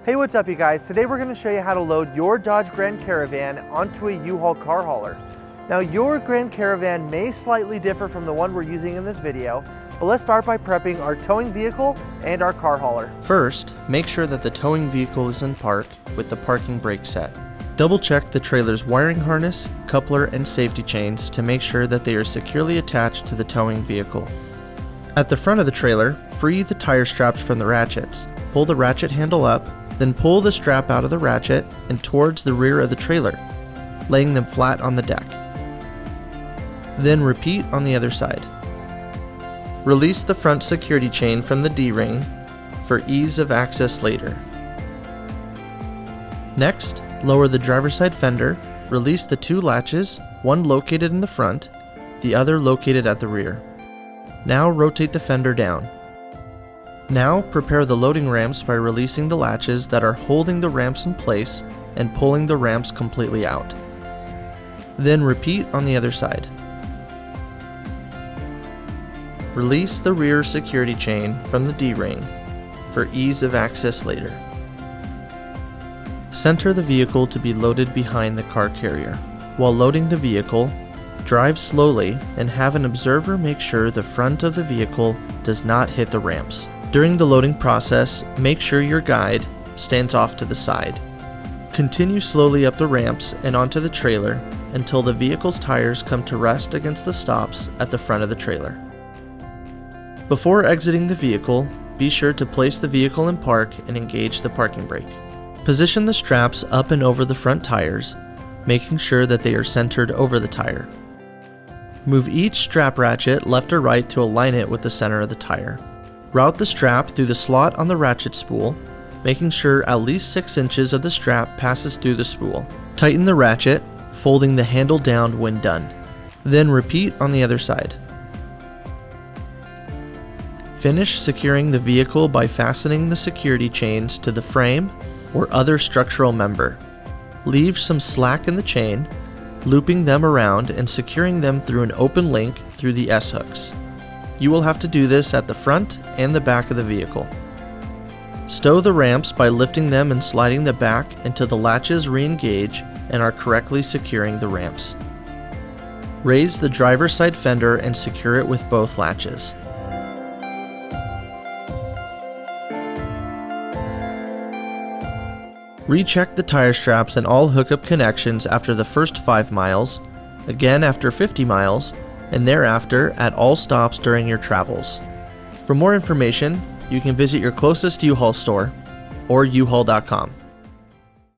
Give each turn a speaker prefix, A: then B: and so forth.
A: Hey, what's up you guys? Today we're going to show you how to load your Dodge Grand Caravan onto a U-Haul car hauler. Now your Grand Caravan may slightly differ from the one we're using in this video, but let's start by prepping our towing vehicle and our car hauler.
B: First, make sure that the towing vehicle is in park with the parking brake set. Double check the trailer's wiring harness, coupler, and safety chains to make sure that they are securely attached to the towing vehicle. At the front of the trailer, free the tire straps from the ratchets. Pull the ratchet handle up, then pull the strap out of the ratchet and towards the rear of the trailer, laying them flat on the deck. Then repeat on the other side. Release the front security chain from the D-ring for ease of access later. Next, lower the driver's side fender, release the two latches, one located in the front, the other located at the rear. Now rotate the fender down. Now prepare the loading ramps by releasing the latches that are holding the ramps in place and pulling the ramps completely out. Then repeat on the other side. Release the rear security chain from the D-ring for ease of access later. Center the vehicle to be loaded behind the car carrier. While loading the vehicle, drive slowly and have an observer make sure the front of the vehicle does not hit the ramps. During the loading process, make sure your guide stands off to the side. Continue slowly up the ramps and onto the trailer until the vehicle's tires come to rest against the stops at the front of the trailer. Before exiting the vehicle, be sure to place the vehicle in park and engage the parking brake. Position the straps up and over the front tires, making sure that they are centered over the tire. Move each strap ratchet left or right to align it with the center of the tire. Route the strap through the slot on the ratchet spool, making sure at least 6 inches of the strap passes through the spool. Tighten the ratchet, folding the handle down when done. Then repeat on the other side. Finish securing the vehicle by fastening the security chains to the frame or other structural member. Leave some slack in the chain, looping them around and securing them through an open link through the S-hooks. You will have to do this at the front and the back of the vehicle. Stow the ramps by lifting them and sliding the back until the latches re-engage and are correctly securing the ramps. Raise the driver's side fender and secure it with both latches. Recheck the tire straps and all hookup connections after the first 5 miles, again after 50 miles, and thereafter at all stops during your travels. For more information, you can visit your closest U-Haul store or uhaul.com.